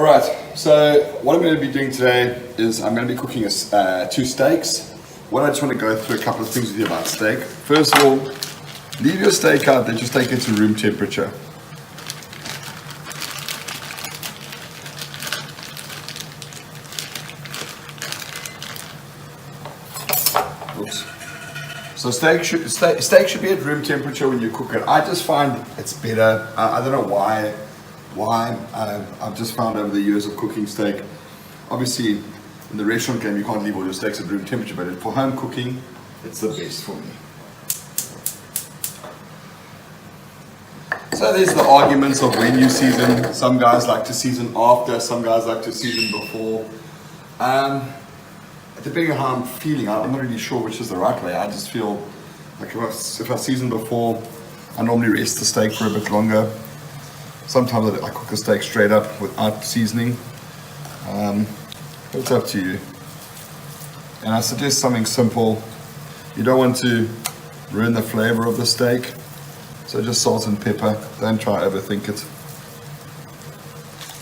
Alright, so what I'm going to be doing today is I'm going to be cooking two steaks. What I just want to go through a couple of things with you about steak. First of all, leave your steak out, then just take it to room temperature. Oops. So steak should be at room temperature when you cook it. I just find it's better. I don't know why. I've just found over the years of cooking steak, obviously in the restaurant game you can't leave all your steaks at room temperature, but for home cooking it's the best for me. So there's the arguments of when you season. Some guys like to season after, some guys like to season before. Depending on how I'm feeling, I'm not really sure which is the right way. I just feel like if I season before, I normally rest the steak for a bit longer. Sometimes I cook a steak straight up without seasoning. It's up to you. And I suggest something simple. You don't want to ruin the flavor of the steak, so just salt and pepper. Don't try to overthink it.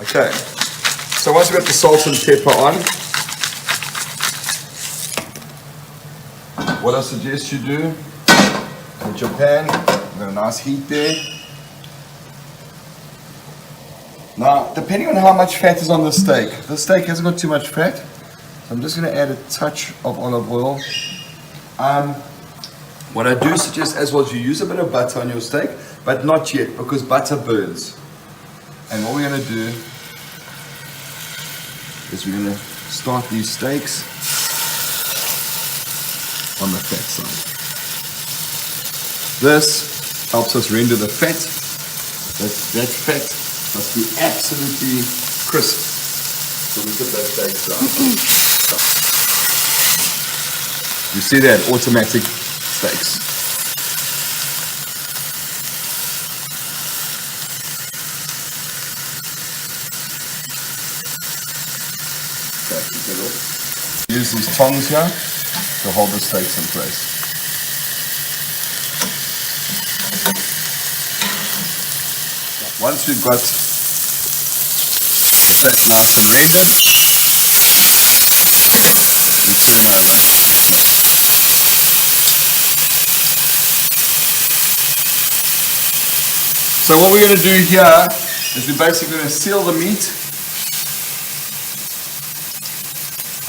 Okay, so once you've got the salt and pepper on, what I suggest you do, put your pan, you've got a nice heat there. Now, depending on how much fat is on the steak hasn't got too much fat, so I'm just going to add a touch of olive oil. What I do suggest as well is you use a bit of butter on your steak, but not yet, because butter burns. And what we're going to do is we're going to start these steaks on the fat side. This helps us render the fat. That fat must be absolutely crisp. So we put that steak down. You see that? Automatic steaks. Okay, use these tongs here to hold the steaks in place. Once we've got that nice and rendered, we turn over. So what we're going to do here is we're basically going to seal the meat.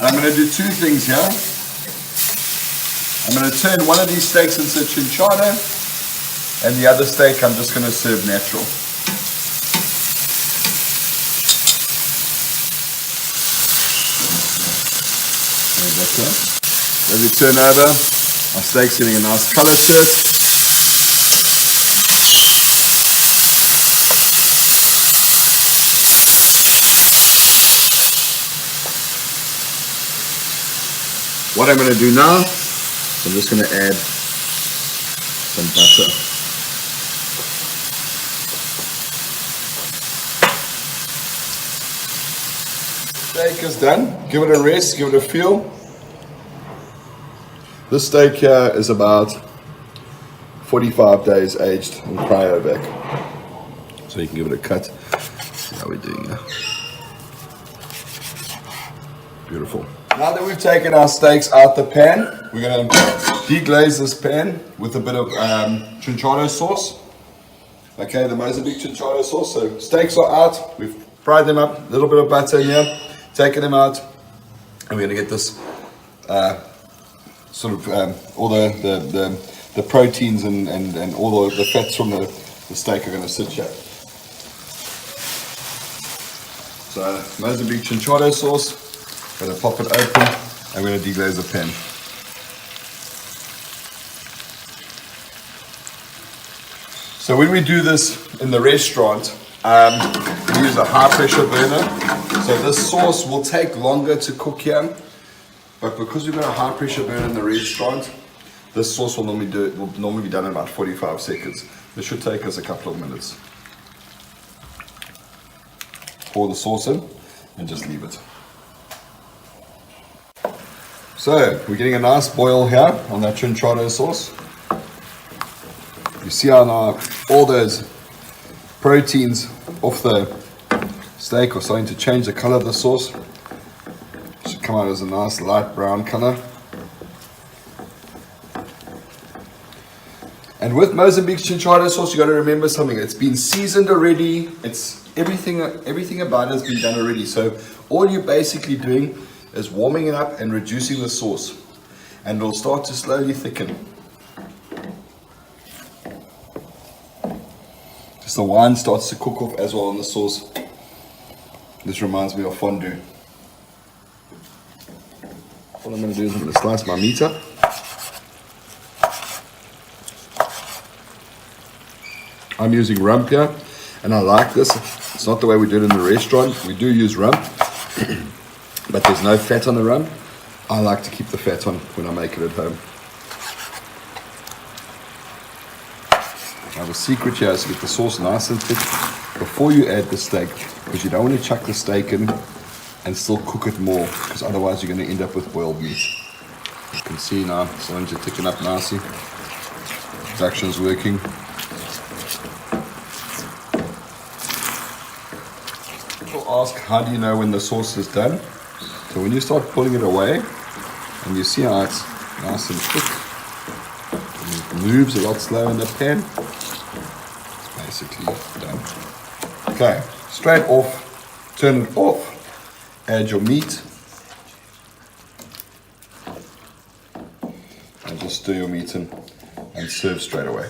And I'm going to do two things here. I'm going to turn one of these steaks into Trinchado, and the other steak I'm just going to serve natural. As we turn over, our steak's getting a nice color to it. What I'm going to do now, I'm just going to add some butter. Steak is done. Give it a rest, give it a feel. This steak here is about 45 days aged in cryovac. So you can give it a cut. See how we're doing here. Beautiful. Now that we've taken our steaks out the pan, we're going to deglaze this pan with a bit of Trinchado sauce. Okay, the Mozambik4Home sauce. So steaks are out. We've fried them up. A little bit of butter in here. Taken them out. And we're going to get this all the proteins and all the fats from the steak are going to sit here. So Mozambik4Home sauce, going to pop it open and we're going to deglaze the pan. So when we do this in the restaurant, we use a high pressure burner. So this sauce will take longer to cook here. But because we've got a high pressure burner in the restaurant, this sauce will normally be done in about 45 seconds. This should take us a couple of minutes. Pour the sauce in and just leave it. So we're getting a nice boil here on that Trinchado sauce. You see how now all those proteins off the steak are starting to change the color of the sauce. It should come out as a nice light brown color. And with Mozambique's Trinchado sauce, you got to remember something. It's been seasoned already. It's everything about it has been done already. So all you're basically doing is warming it up and reducing the sauce, and it'll start to slowly thicken. Just the wine starts to cook off as well on the sauce. This reminds me of fondue. What I'm going to do is I'm going to slice my meat up. I'm using rump here, and I like this. It's not the way we do it in the restaurant. We do use rump, but there's no fat on the rump. I like to keep the fat on when I make it at home. Now the secret here is to get the sauce nice and thick before you add the steak, because you don't want to chuck the steak in and still cook it more, because otherwise you're going to end up with boiled meat. You can see now it's starting to thicken up nicely. Production's working. Ask, how do you know when the sauce is done? So when you start pulling it away and you see how it's nice and thick and it moves a lot slower in the pan, it's basically done. Okay, straight off, turn it off, add your meat and just stir your meat in and serve straight away.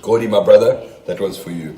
Gordy, my brother, that was for you.